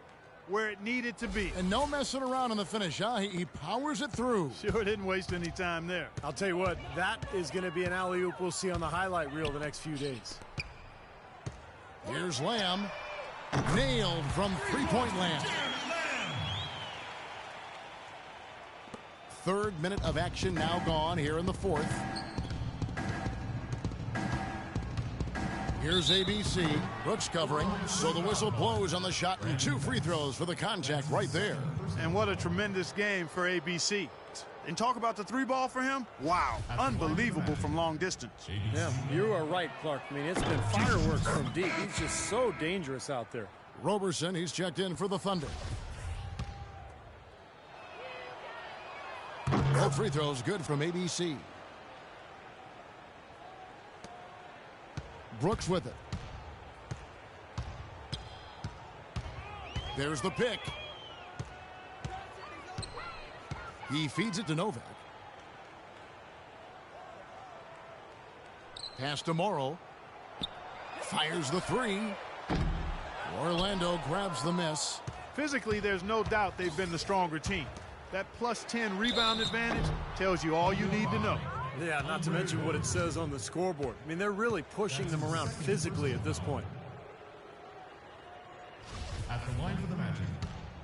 D: where it needed to be.
C: And no messing around on the finish, huh? He powers it through.
D: Sure didn't waste any time there.
E: I'll tell you what, that is going to be an alley-oop we'll see on the highlight reel the next few days.
C: Here's Lamb. Nailed from three-point land. Third minute of action now gone here in the fourth. Here's ABC. Brooks covering. So the whistle blows on the shot and 2 free throws for the contact right there.
D: And what a tremendous game for ABC. And talk about the 3-ball for him. Wow. Unbelievable from long distance.
E: Yeah, you are right, Clark. I mean, it's been fireworks from deep. He's just so dangerous out there.
C: Roberson, he's checked in for the Thunder. Both free throws good from ABC. Brooks with it. There's the pick. He feeds it to Novak. Pass to Morrow. Fires the 3. Orlando grabs the miss.
D: Physically, there's no doubt they've been the stronger team. That plus 10 rebound advantage tells you all you need to know.
E: Yeah, not to mention what it says on the scoreboard. I mean, they're really pushing them around physically at this point.
I: At the line for the Magic,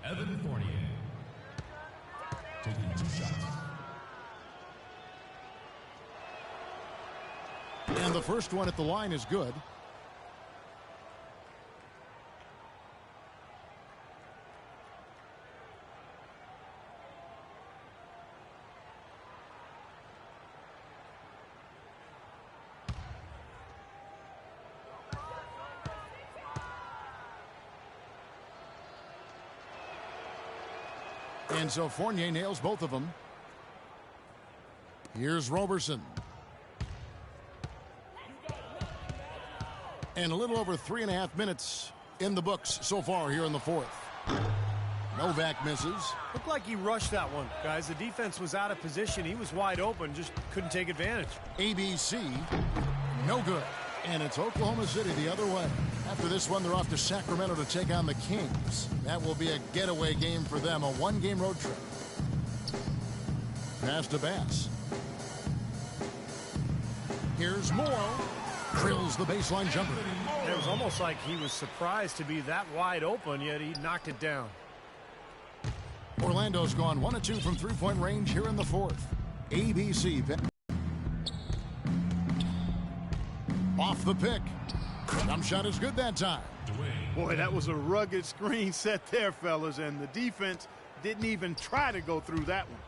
I: Evan Fournier. Taking 2 shots.
C: And the first one at the line is good. And so Fournier nails both of them. Here's Roberson. And a little over 3.5 minutes in the books so far here in the fourth. Novak misses.
E: Looked like he rushed that one, guys. The defense was out of position. He was wide open, just couldn't take advantage.
C: ABC, no good. And it's Oklahoma City the other way. After this one, they're off to Sacramento to take on the Kings. That will be a getaway game for them, a one-game road trip. Pass to Bass. Here's Morrow. Drills the baseline jumper.
E: It was almost like he was surprised to be that wide open, yet he knocked it down.
C: Orlando's gone 1 of 2 from three-point range here in the fourth. ABC off the pick. Jump shot is good that time.
D: Boy, that was a rugged screen set there, fellas, and the defense didn't even try to go through that one.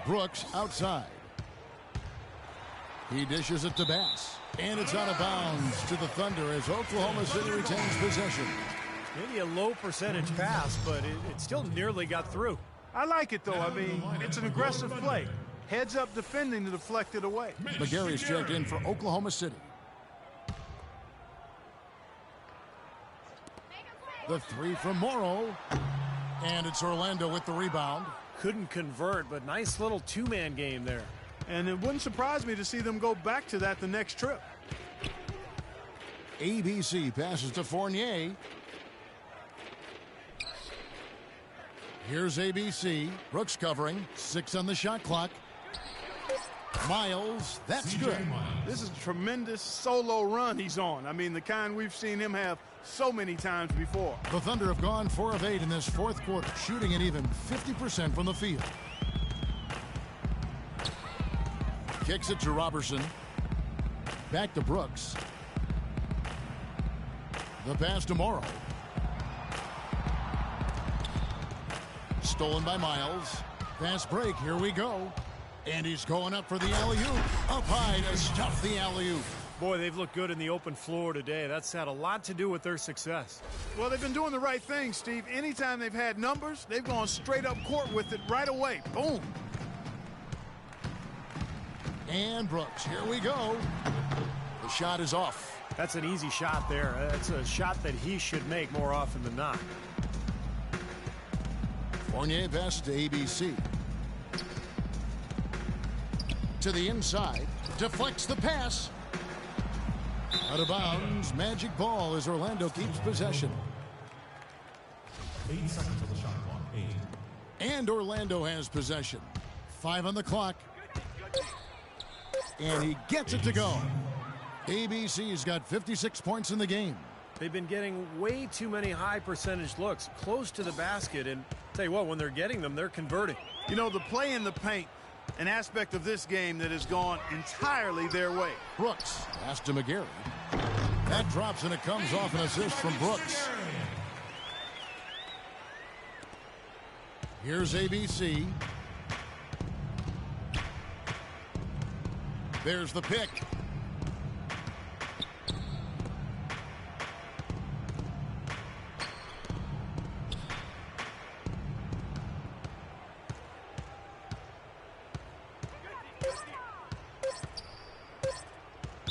C: Brooks outside. He dishes it to Bass. And it's out of bounds to the Thunder as Oklahoma City retains possession.
E: Maybe a low percentage pass, but it still nearly got through.
D: I like it, though. I mean, it's an aggressive play. Heads up defending to deflect it away.
C: McGarry's checked in for Oklahoma City. The three from Morrow. And it's Orlando with the rebound.
E: Couldn't convert, but nice little two-man game there.
D: And it wouldn't surprise me to see them go back to that the next trip.
C: ABC passes to Fournier. Here's ABC. Brooks covering. 6 on the shot clock. Miles, that's good.
D: This is a tremendous solo run he's on. I mean, the kind we've seen him have so many times before.
C: The Thunder have gone 4 of 8 in this fourth quarter, shooting at even 50% from the field. Kicks it to Robertson. Back to Brooks. The pass to Morrow. Stolen by Miles. Fast break, here we go. And he's going up for the alley-oop. Up high to stuff the alley-oop.
E: Boy, they've looked good in the open floor today. That's had a lot to do with their success.
D: Well, they've been doing the right thing, Steve. Anytime they've had numbers, they've gone straight up court with it right away. Boom.
C: And Brooks, here we go. The shot is off.
E: That's an easy shot there. That's a shot that he should make more often than not.
C: Fournier passes to ABC. To the inside. Deflects the pass. Out of bounds. Magic ball as Orlando keeps possession.
I: 8 seconds on the shot clock. 8.
C: And Orlando has possession. 5 on the clock. And he gets it to go. ABC's got 56 points in the game.
E: They've been getting way too many high percentage looks close to the basket. And tell you what, when they're getting them, they're converting.
D: You know, the play in the paint, an aspect of this game that has gone entirely their way.
C: Brooks, pass to McGarry. That drops and it comes off an assist from Brooks. Here's ABC. There's the pick.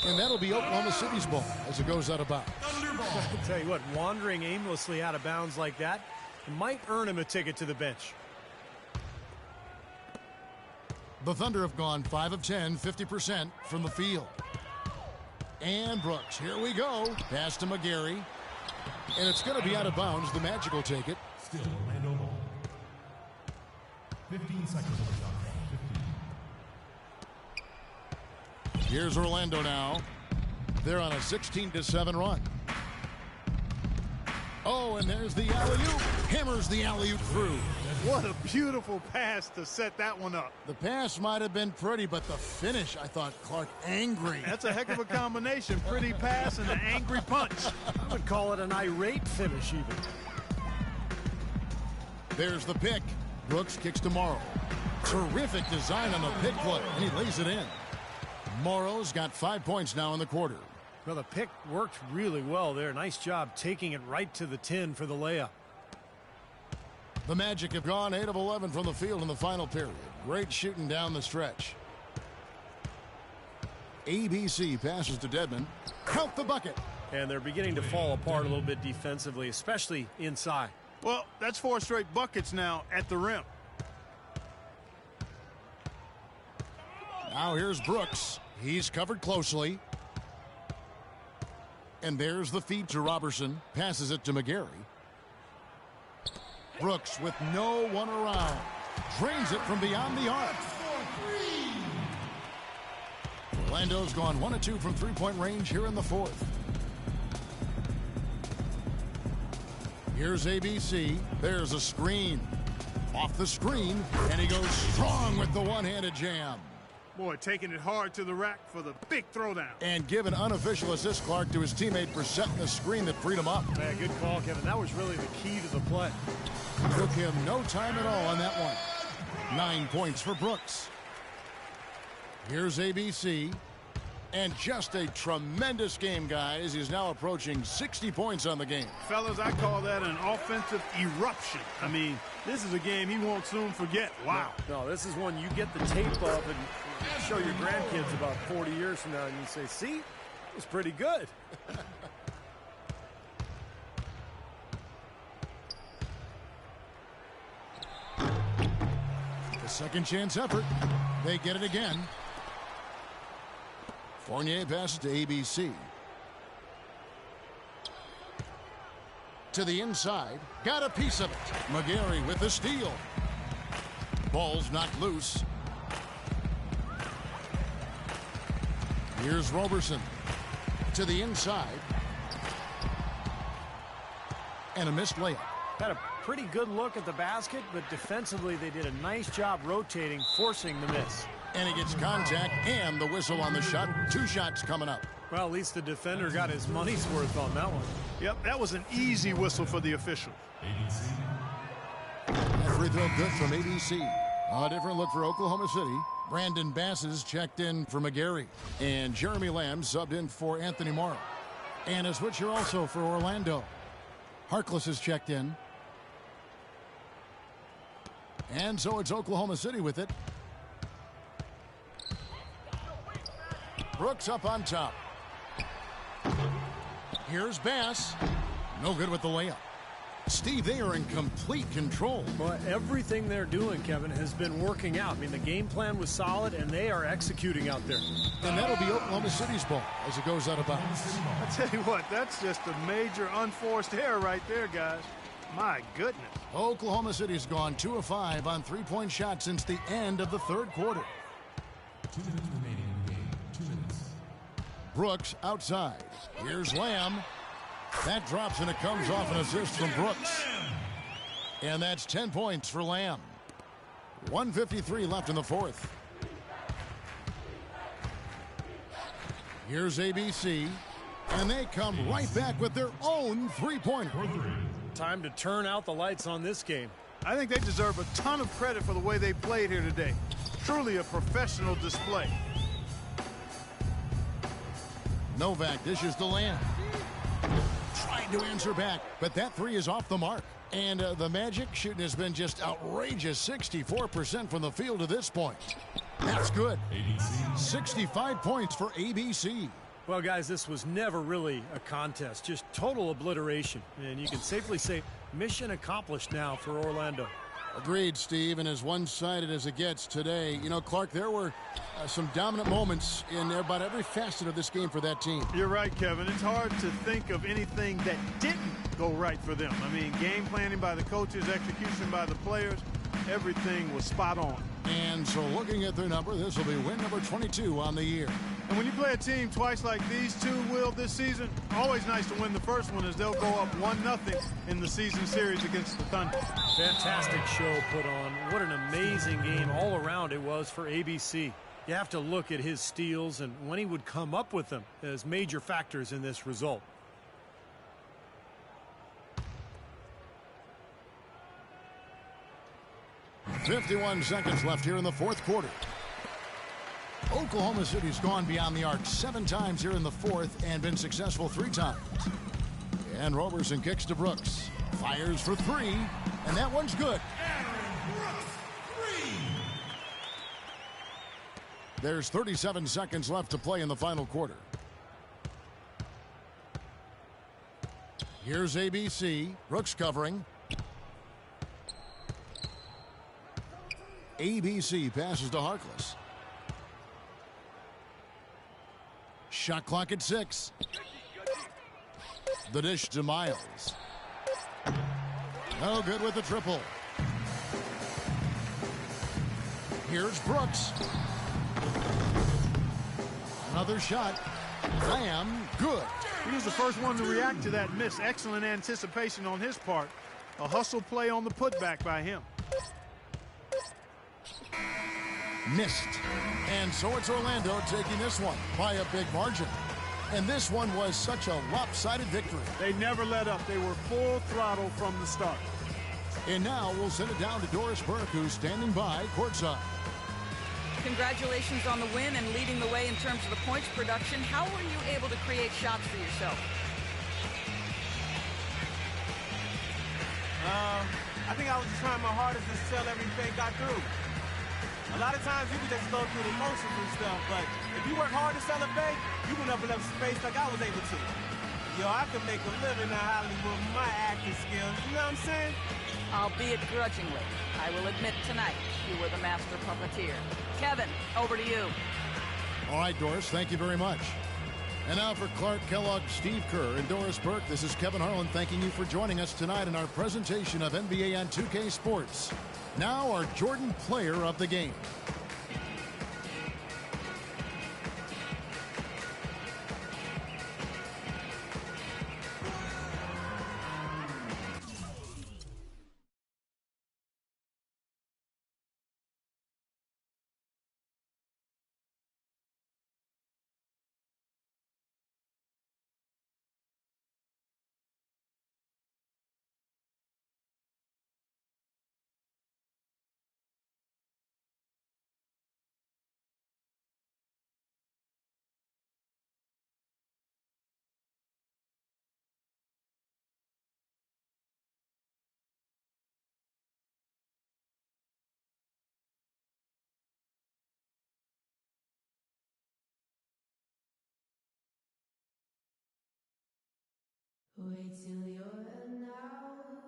C: And that'll be Oklahoma City's ball as it goes out of bounds.
E: I'll tell you what, wandering aimlessly out of bounds like that might earn him a ticket to the bench.
C: The Thunder have gone 5 of 10, 50% from the field. And Brooks, here we go. Pass to McGarry. And it's going to be out of bounds. The Magic will take it.
I: Still Orlando ball. 15 seconds on the shot clock. 15.
C: Here's Orlando now. They're on a 16-7 run. Oh, and there's the alley-oop. Hammers the alley-oop through.
D: What a beautiful pass to set that one up.
C: The pass might have been pretty, but the finish, I thought, Clark, angry.
D: That's a heck of a combination. Pretty pass and an angry punch.
E: I would call it an irate finish even.
C: There's the pick. Brooks kicks to Morrow. Terrific design on the pick play, and he lays it in. Morrow's got 5 points now in the quarter.
E: Well, the pick worked really well there. Nice job taking it right to the tin for the layup.
C: The Magic have gone 8 of 11 from the field in the final period. Great shooting down the stretch. ABC passes to Dedmon. Count the bucket.
E: And they're beginning to fall apart a little bit defensively, especially inside.
D: Well, that's 4 straight buckets now at the rim.
C: Now here's Brooks. He's covered closely. And there's the feed to Robertson. Passes it to McGarry. Brooks with no one around. Drains it from beyond the arc. Orlando's gone 1 of 2 from three-point range here in the fourth. Here's ABC. There's a screen. Off the screen, and he goes strong with the one-handed jam.
D: Boy, taking it hard to the rack for the big throwdown.
C: And give an unofficial assist, Clark, to his teammate for setting the screen that freed him up.
E: Man, good call, Kevin. That was really the key to the play.
C: Took him no time at all on that one. 9 points for Brooks. Here's ABC. And just a tremendous game, guys. He's now approaching 60 points on the game.
D: Fellas, I call that an offensive eruption. I mean, this is a game he won't soon forget. Wow.
E: No, this is one you get the tape of and show your grandkids about 40 years from now, and you say, see, it was pretty good.
C: The second chance effort. They get it again. Fournier passes to ABC. To the inside. Got a piece of it. McGarry with the steal. Ball's knocked loose. Here's Robertson. To the inside. And a missed layup.
E: Had a pretty good look at the basket, but defensively they did a nice job rotating, forcing the miss.
C: And he gets contact and the whistle on the shot. 2 shots coming up.
E: Well, at least the defender got his money's worth on that one.
D: Yep, that was an easy whistle for the official.
C: That free throw good from ABC. A different look for Oklahoma City. Brandon Bass is checked in for McGarry. And Jeremy Lamb subbed in for Anthony Morrow. And a switch here also for Orlando. Harkless is checked in. And so it's Oklahoma City with it. Brooks up on top. Here's Bass. No good with the layup. Steve, they are in complete control.
E: Well, everything they're doing, Kevin, has been working out. I mean, the game plan was solid, and they are executing out there.
C: And that'll be Oklahoma City's ball as it goes out of bounds.
D: I tell you what, that's just a major unforced error right there, guys. My goodness.
C: Oklahoma City's gone 2 of 5 on three-point shots since the end of the third quarter.
I: 2 minutes remaining in the game. 2 minutes.
C: Brooks outside. Here's Lamb. That drops and it comes off an assist from Brooks. And that's 10 points for Lamb. 1:53 left in the fourth. Here's ABC. And they come right back with their own three-pointer.
E: Time to turn out the lights on this game.
D: I think they deserve a ton of credit for the way they played here today. Truly a professional display.
C: Novak dishes to Lamb. Trying to answer back, but that three is off the mark. And the Magic shooting has been just outrageous. 64% from the field to this point. That's good. 65 points for ABC.
E: Well, guys, this was never really a contest, just total obliteration. And you can safely say mission accomplished now for Orlando.
C: Agreed, Steve, and as one-sided as it gets today. You know, Clark, there were some dominant moments in about every facet of this game for that team.
D: You're right, Kevin. It's hard to think of anything that didn't go right for them. I mean, game planning by the coaches, execution by the players, everything was spot on.
C: And so looking at their number, this will be win number 22 on the year.
D: And when you play a team twice like these two will this season, always nice to win the first one as they'll go up 1-0 in the season series against the Thunder.
E: Fantastic show put on. What an amazing game all around it was for ABC. You have to look at his steals and when he would come up with them as major factors in this result.
C: .51 seconds left here in the fourth quarter. Oklahoma City's gone beyond the arc 7 times here in the fourth and been successful 3 times. And Robertson kicks to Brooks. Fires for 3, and that one's good. There's 37 seconds left to play in the final quarter. Here's ABC. Brooks covering. ABC passes to Harkless. Shot clock at 6. The dish to Miles. No good with the triple. Here's Brooks. Another shot. Lamb, good.
D: He was the first one to react to that miss. Excellent anticipation on his part. A hustle play on the putback by him.
C: Missed. And so it's Orlando taking this one by a big margin. And this one was such a lopsided victory.
D: They never let up. They were full throttle from the start.
C: And now we'll send it down to Doris Burke, who's standing by courtside.
F: Congratulations on the win and leading the way in terms of the points production. How were you able to create shots for yourself?
A: I think I was just trying my hardest to sell everything got through. A lot of times you can just go through the motions and stuff, but if you work hard to sell a bank, you can open up space like I was able to. Yo, I could make a living in Hollywood with my acting skills, you know what I'm saying?
F: Albeit grudgingly. I will admit tonight you were the master puppeteer. Kevin, over to you.
C: All right, Doris, thank you very much. And now for Clark Kellogg, Steve Kerr, and Doris Burke, this is Kevin Harlan thanking you for joining us tonight in our presentation of NBA on 2K Sports. Now our Jordan Player of the Game.
J: Wait till you're now.